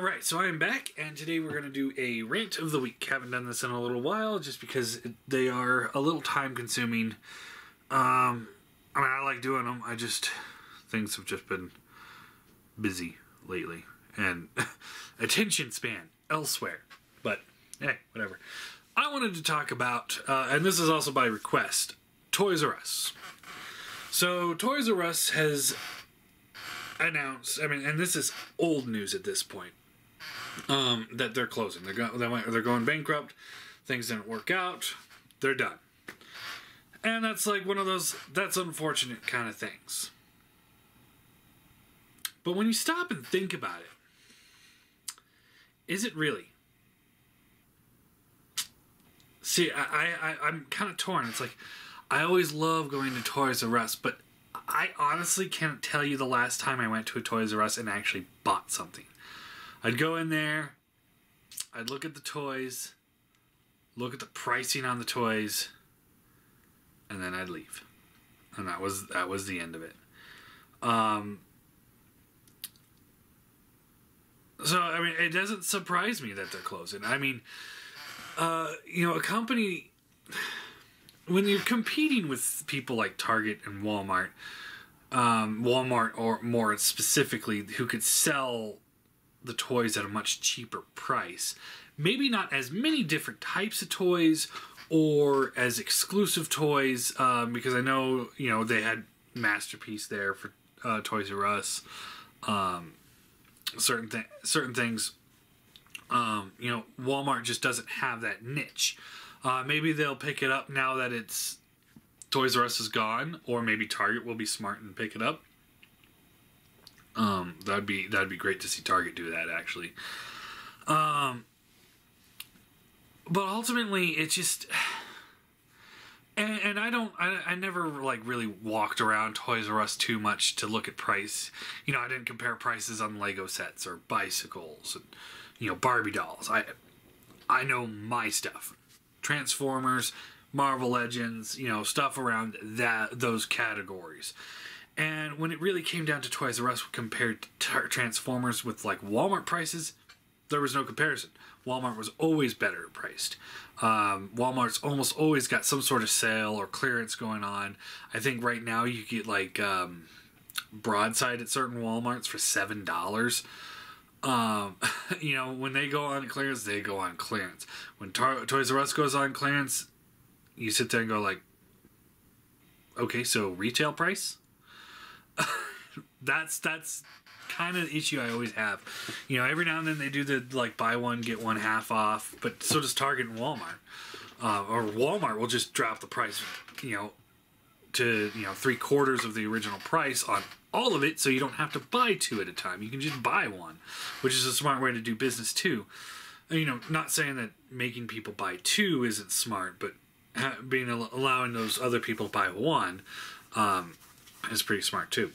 Alright, so I am back, and today we're going to do a rant of the week. Haven't done this in a little while, just because they are a little time-consuming. I like doing them, things have just been busy lately, and attention span elsewhere. But, hey, whatever. I wanted to talk about, and this is also by request, Toys R Us. So, Toys R Us has announced, and this is old news at this point, that they're closing. They're going bankrupt. Things didn't work out. They're done. And that's like one of those, that's unfortunate kind of things. But when you stop and think about it, is it really? See, I'm kind of torn. It's like, I always love going to Toys R Us, but I honestly can't tell you the last time I went to a Toys R Us and actually bought something. I'd go in there, I'd look at the toys, look at the pricing on the toys, and then I'd leave. And that was the end of it. So, it doesn't surprise me that they're closing. A company, when you're competing with people like Target and Walmart, or more specifically, who could sell the toys at a much cheaper price, maybe not as many different types of toys or as exclusive toys, because I know, they had Masterpiece there for Toys R Us. Certain things, Walmart just doesn't have that niche. Maybe they'll pick it up now that it's Toys R Us is gone, or maybe Target will be smart and pick it up. That'd be great to see Target do that, actually. But ultimately, it's just, and I never like really walked around Toys R Us too much to look at price. I didn't compare prices on Lego sets or bicycles and Barbie dolls. I know my stuff. Transformers, Marvel Legends, stuff around those categories. And when it really came down to Toys R Us compared to Transformers with like Walmart prices, there was no comparison. Walmart was always better priced. Walmart's almost always got some sort of sale or clearance going on. I think right now you get like broadside at certain Walmarts for $7. When they go on clearance, they go on clearance. When Toys R Us goes on clearance, you sit there and go like, okay, so retail price? That's kind of the issue I always have. Every now and then they do the like buy one get one half off, but so does Target and Walmart. Or Walmart will just drop the price, to 3/4 of the original price on all of it, so you don't have to buy two at a time. You can just buy one, which is a smart way to do business too. Not saying that making people buy two isn't smart, but allowing those other people to buy one is pretty smart too.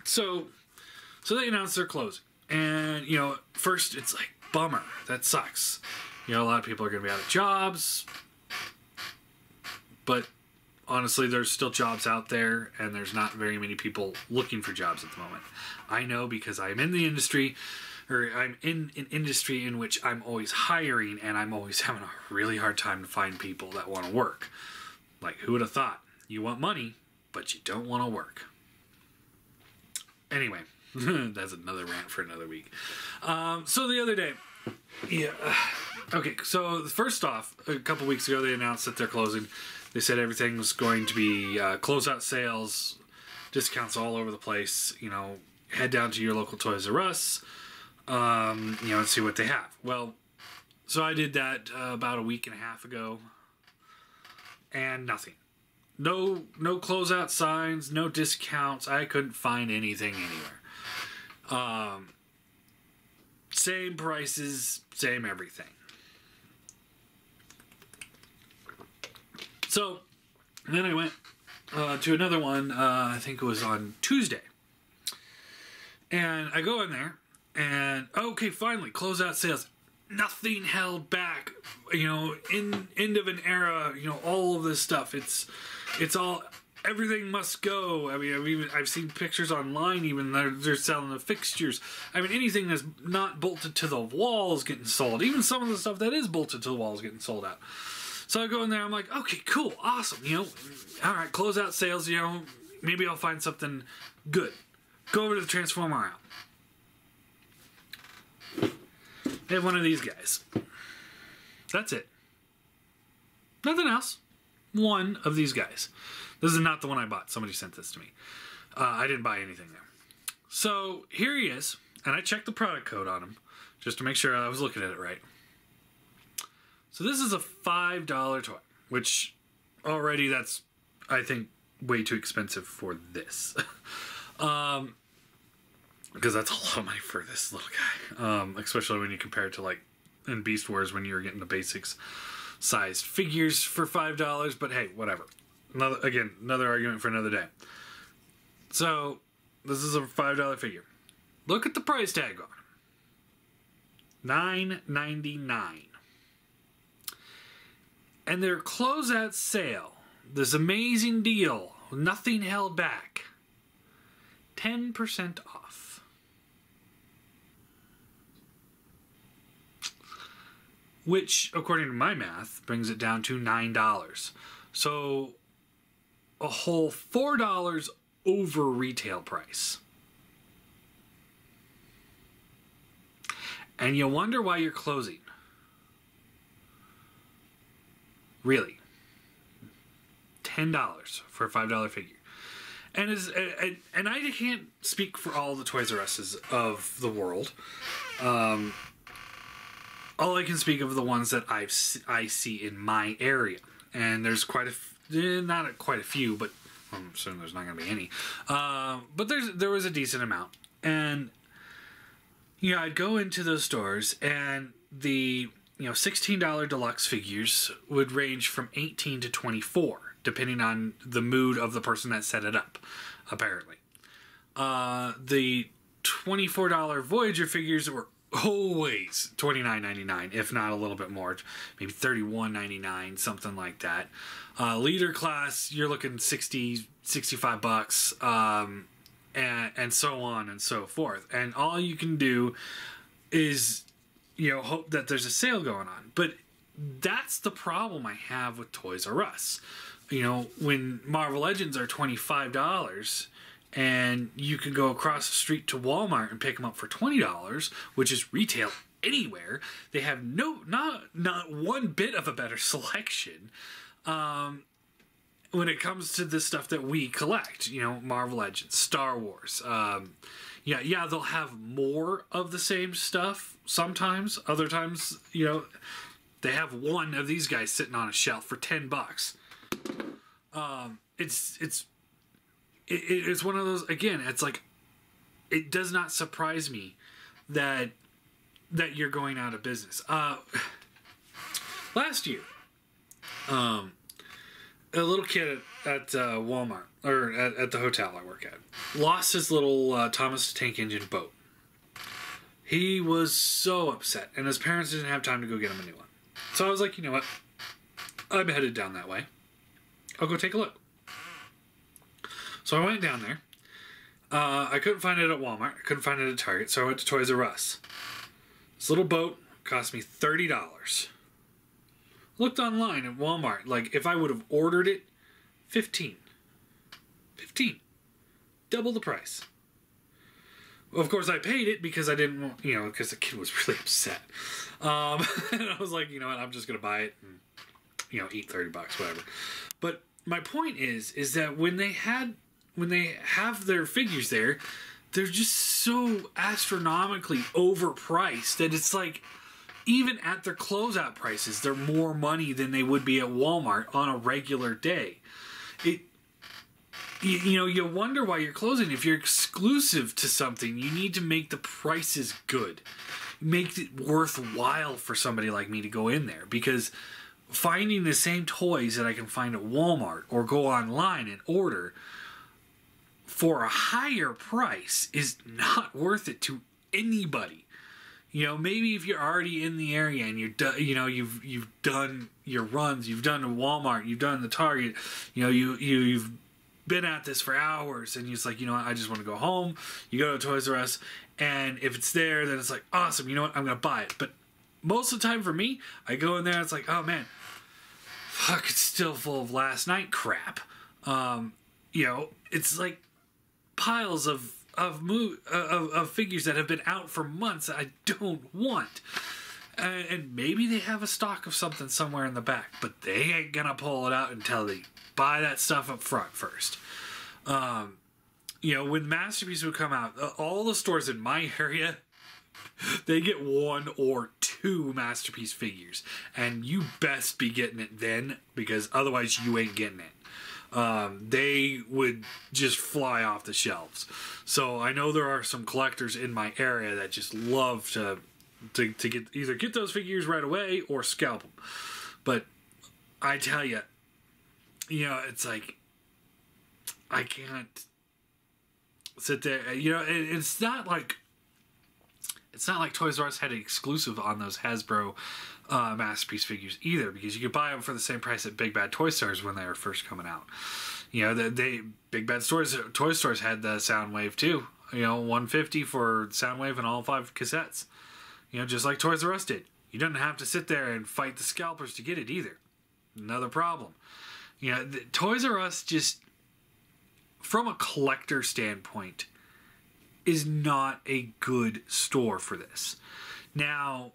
So they announced they're closing, and first it's like, bummer, that sucks. A lot of people are going to be out of jobs, but honestly, there's still jobs out there, and there's not very many people looking for jobs at the moment. I know, because I'm in the industry, or I'm in an industry in which I'm always hiring, and I'm always having a really hard time to find people that want to work. Like, who would have thought? You want money, but you don't want to work. Anyway, that's another rant for another week. So the other day, okay, so first off, a couple weeks ago, they announced that they're closing. They said everything was going to be closeout sales, discounts all over the place. Head down to your local Toys R Us, and see what they have. Well, so I did that about a week and a half ago, and nothing. No closeout signs, no discounts. I couldn't find anything anywhere. Same prices, same everything. So then I went to another one, I think it was on Tuesday. And I go in there, and okay, finally, closeout sales. Nothing held back, end of an era, all of this stuff. It's all everything must go. I mean, I've seen pictures online. Even they're selling the fixtures. I mean, anything that's not bolted to the wall is getting sold. Even some of the stuff that is bolted to the wall is getting sold out. So I go in there. I'm like, okay, cool, awesome. All right, close out sales. Maybe I'll find something good. Go over to the transformer aisle. They have one of these guys. That's it. Nothing else. One of these guys. This is not the one I bought. Somebody sent this to me. I didn't buy anything there. So here he is, and I checked the product code on him just to make sure I was looking at it right. So this is a $5 toy, which already that's, I think, way too expensive for this. Because that's a lot of money for this little guy. Especially when you compare it to, like, in Beast Wars when you were getting the basics sized figures for $5. But hey, whatever. Another argument for another day. So, this is a $5 figure. Look at the price tag on it. $9.99. And their closeout sale, this amazing deal, nothing held back, 10% off. Which, according to my math, brings it down to $9. So, a whole $4 over retail price. And you wonder why you're closing. Really. $10 for a $5 figure. And I can't speak for all the Toys R Us's of the world. All I can speak of the ones that I see in my area. And there's not quite a few, but I'm assuming there's not going to be any. But there was a decent amount. And, I'd go into those stores, and the $16 deluxe figures would range from $18 to $24, depending on the mood of the person that set it up, apparently. The $24 Voyager figures were always $29.99, if not a little bit more, maybe $31.99, something like that. Leader class, you're looking $60, $65, and so on and so forth. And all you can do is, hope that there's a sale going on. But that's the problem I have with Toys R Us. When Marvel Legends are $25, and you can go across the street to Walmart and pick them up for $20, which is retail anywhere. They have not one bit of a better selection when it comes to the stuff that we collect. Marvel Legends, Star Wars. Yeah, they'll have more of the same stuff sometimes. Other times, they have one of these guys sitting on a shelf for $10. It's one of those, again, it's like, it does not surprise me that you're going out of business. Last year, a little kid at Walmart, or at the hotel I work at, lost his little Thomas the Tank Engine boat. He was so upset, and his parents didn't have time to go get him a new one. So I was like, you know what? I'm headed down that way. I'll go take a look. So I went down there. I couldn't find it at Walmart. I couldn't find it at Target, so I went to Toys R Us. This little boat cost me $30. Looked online at Walmart. Like, if I would have ordered it, $15. Double the price. Of course, I paid it because I didn't want, because the kid was really upset. And I was like, you know what, I'm just going to buy it and, eat $30, whatever. But my point is that when they have their figures there, they're just so astronomically overpriced that it's like, even at their closeout prices, they're more money than they would be at Walmart on a regular day. You wonder why you're closing. If you're exclusive to something, you need to make the prices good. Make it worthwhile for somebody like me to go in there, because finding the same toys that I can find at Walmart or go online and order for a higher price is not worth it to anybody. Maybe if you're already in the area and you've done your runs, you've done the Walmart, you've done the Target, you've been at this for hours, and he's like, you know what, I just want to go home. You go to Toys R Us, and if it's there, then it's like, awesome, you know what, I'm going to buy it. But most of the time for me, I go in there, it's like, oh man, fuck, it's still full of last night crap. You know, it's like piles of figures that have been out for months that I don't want. And maybe they have a stock of something somewhere in the back, but they ain't gonna pull it out until they buy that stuff up front first. You know, when Masterpiece would come out, all the stores in my area, they get 1 or 2 Masterpiece figures, and you best be getting it then, because otherwise you ain't getting it. They would just fly off the shelves. So I know there are some collectors in my area that just love to get those figures right away or scalp them. But I tell you, you know, it's like, I can't sit there. You know, it's not like Toys R Us had an exclusive on those Hasbro Masterpiece figures either, because you could buy them for the same price at Big Bad Toy Stores when they were first coming out. You know, Big Bad Toy Stores had the Soundwave too. You know, $150 for Soundwave and all 5 cassettes. You know, just like Toys R Us did. You didn't have to sit there and fight the scalpers to get it either. Another problem. You know, Toys R Us just, from a collector standpoint, is not a good store for this. Now,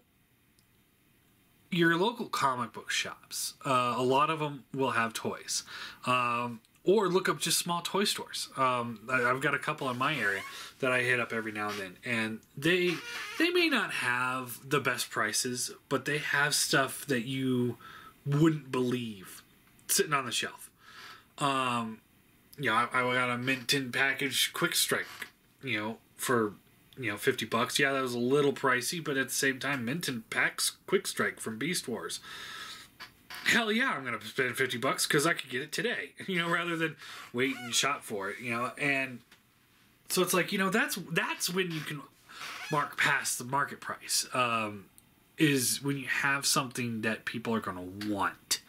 your local comic book shops, a lot of them will have toys. Or look up just small toy stores. I've got a couple in my area that I hit up every now and then. And they may not have the best prices, but they have stuff that you wouldn't believe sitting on the shelf. You know, I got a mint tin package Quick Strike, you know, for, you know, $50. Yeah, that was a little pricey, but at the same time, mint tin packs Quick Strike from Beast Wars. Hell yeah, I'm going to spend $50 because I could get it today, you know, rather than wait and shop for it, you know. And so it's like, you know, that's when you can mark past the market price, is when you have something that people are going to want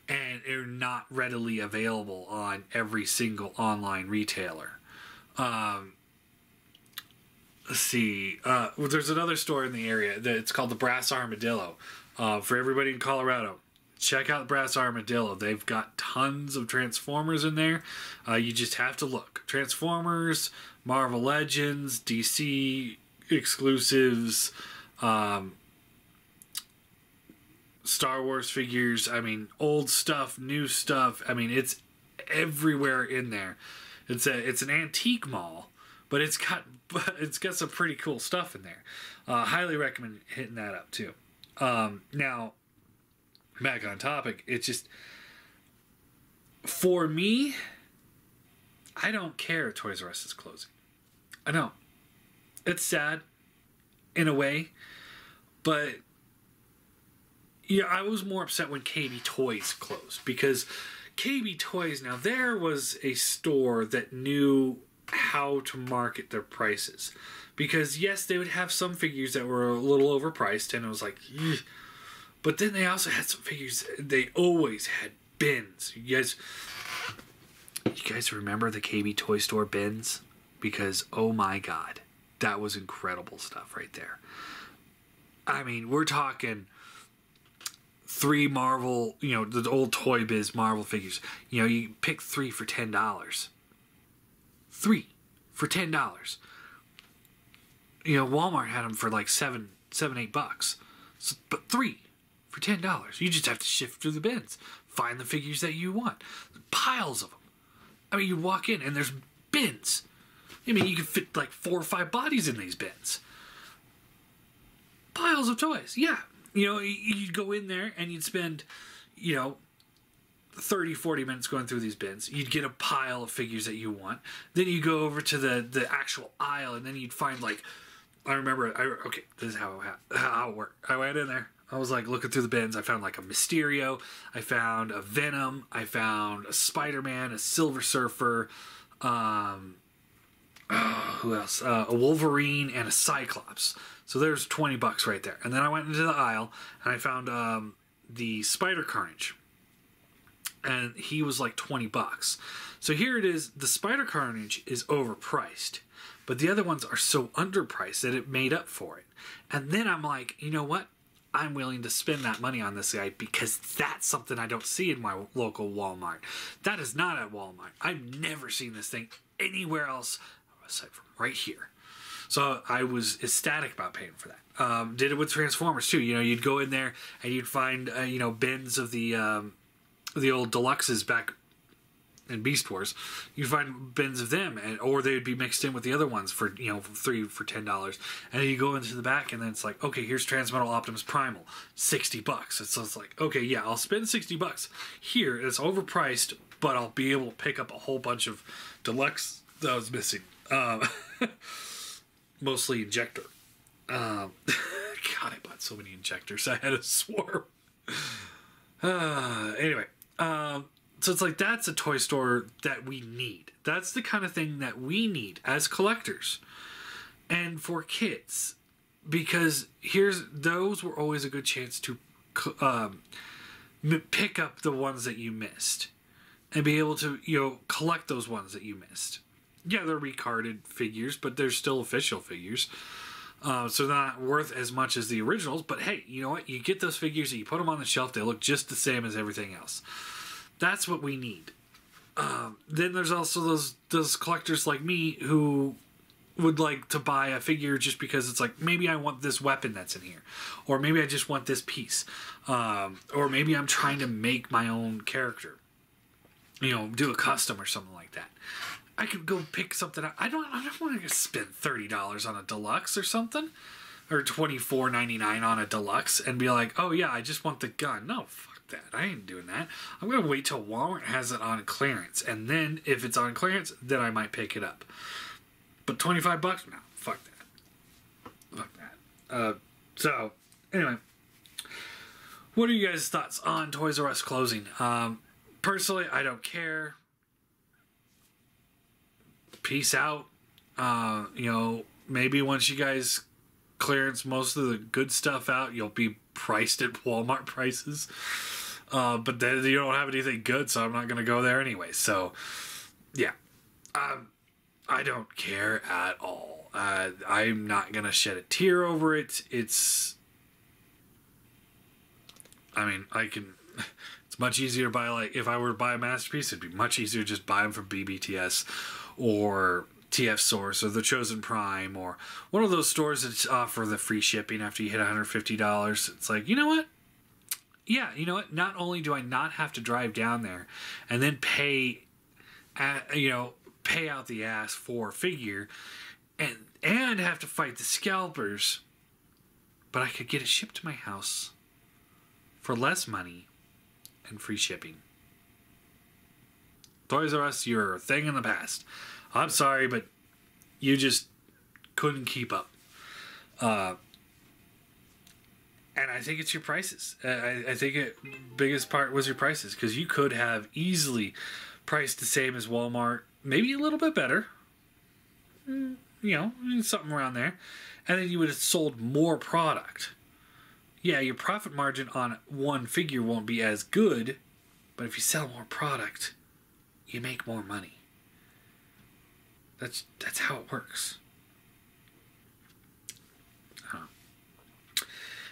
and they're not readily available on every single online retailer. Let's see. Well, there's another store in the area that it's called the Brass Armadillo. For everybody in Colorado, check out Brass Armadillo. They've got tons of Transformers in there. You just have to look. Transformers, Marvel Legends, DC exclusives, Star Wars figures. I mean, old stuff, new stuff. I mean, it's everywhere in there. It's an antique mall, but it's got some pretty cool stuff in there. Highly recommend hitting that up too. Now, back on topic, it's just, for me, I don't care if Toys R Us is closing. I know. It's sad, in a way, but yeah, I was more upset when KB Toys closed, because KB Toys, now there was a store that knew how to market their prices. Because yes, they would have some figures that were a little overpriced, and it was like, ugh. But then they also had some figures, they always had bins. You guys remember the KB Toy Store bins? Because, oh my god, that was incredible stuff right there. I mean, we're talking 3 Marvel, you know, the old Toy Biz Marvel figures. You know, you pick 3 for $10. 3 for $10. You know, Walmart had them for like $8. So, but 3 for $10. You just have to shift through the bins. Find the figures that you want. Piles of them. I mean, you walk in and there's bins. I mean, you can fit like 4 or 5 bodies in these bins. Piles of toys. Yeah. You know, you'd go in there and you'd spend, you know, 30, 40 minutes going through these bins. You'd get a pile of figures that you want. Then you go over to the actual aisle, and then you'd find, like, I remember, okay, this is how it worked. I went in there. I was, like, looking through the bins. I found, like, a Mysterio. I found a Venom. I found a Spider-Man, a Silver Surfer, who else? A Wolverine and a Cyclops. So there's $20 right there. And then I went into the aisle and I found the Spider Carnage. and he was like $20. So here it is, the Spider Carnage is overpriced, but the other ones are so underpriced that it made up for it. And then I'm like, you know what? I'm willing to spend that money on this guy because that's something I don't see in my local Walmart. That is not at Walmart. I've never seen this thing anywhere else aside from right here. So I was ecstatic about paying for that. Did it with Transformers too. You know, you'd go in there and you'd find bins of the old deluxes back in Beast Wars. You'd find bins of them, or they'd be mixed in with the other ones for $10. And then you go into the back, and then it's like, okay, here's Transmetal Optimus Primal, $60. And so it's like, okay, yeah, I'll spend $60 here. It's overpriced, but I'll be able to pick up a whole bunch of deluxe that I was missing. Mostly Injector. God, I bought so many Injectors. I had a swarm. Anyway, so it's like, that's a toy store that we need. That's the kind of thing that we need as collectors and for kids, because those were always a good chance to pick up the ones that you missed and be able to collect those ones that you missed. Yeah, they're recarded figures, but they're still official figures. So not worth as much as the originals, but hey, you know what? You get those figures and you put them on the shelf, they look just the same as everything else. That's what we need. Then there's also those collectors like me who would like to buy a figure just because it's like, maybe I want this weapon that's in here, or maybe I just want this piece, or maybe I'm trying to make my own character, do a custom or something like that. I could go pick something out. I don't want to spend $30 on a deluxe or something, or $24.99 on a deluxe and be like, oh yeah, I just want the gun. No, fuck that. I ain't doing that. I'm gonna wait till Walmart has it on clearance, and then if it's on clearance, then I might pick it up. But $25? No, fuck that. Fuck that. So anyway, what are you guys' thoughts on Toys R Us closing? Personally, I don't care. Peace out. Maybe once you guys clearance most of the good stuff out, you'll be priced at Walmart prices. But then you don't have anything good, so I'm not going to go there anyway. So, yeah. I don't care at all. I'm not going to shed a tear over it. It's much easier to buy, like, if I were to buy a Masterpiece, it'd be much easier to just buy them from BBTS or TF Source or The Chosen Prime or one of those stores that offer the free shipping after you hit $150. It's like, you know what? Yeah, you know what? Not only do I not have to drive down there and then pay out the ass for a figure and have to fight the scalpers, but I could get it shipped to my house for less money and free shipping. Toys R Us, you're a thing in the past. I'm sorry, but you just couldn't keep up. And I think it's your prices. I think biggest part was your prices, because you could have easily priced the same as Walmart, maybe a little bit better. Something around there. And then you would have sold more product. Yeah, your profit margin on one figure won't be as good, but if you sell more product, you make more money. That's how it works.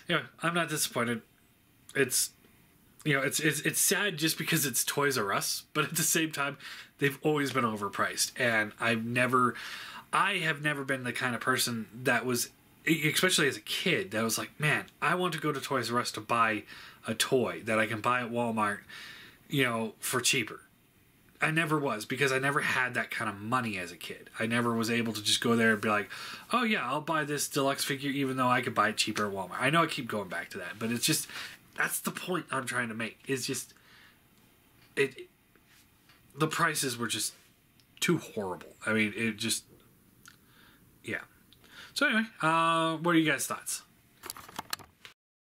Anyway, I'm not disappointed. It's sad just because it's Toys R Us, but at the same time, they've always been overpriced, and I have never been the kind of person that was, especially as a kid, that was like, man, I want to go to Toys R Us to buy a toy that I can buy at Walmart, for cheaper. I never was, because I never had that kind of money as a kid. I never was able to just go there and be like, oh yeah, I'll buy this deluxe figure even though I could buy it cheaper at Walmart. I know I keep going back to that, but it's just, that's the point I'm trying to make. It's just, the prices were just too horrible. I mean, it just, yeah. So anyway, what are you guys' thoughts?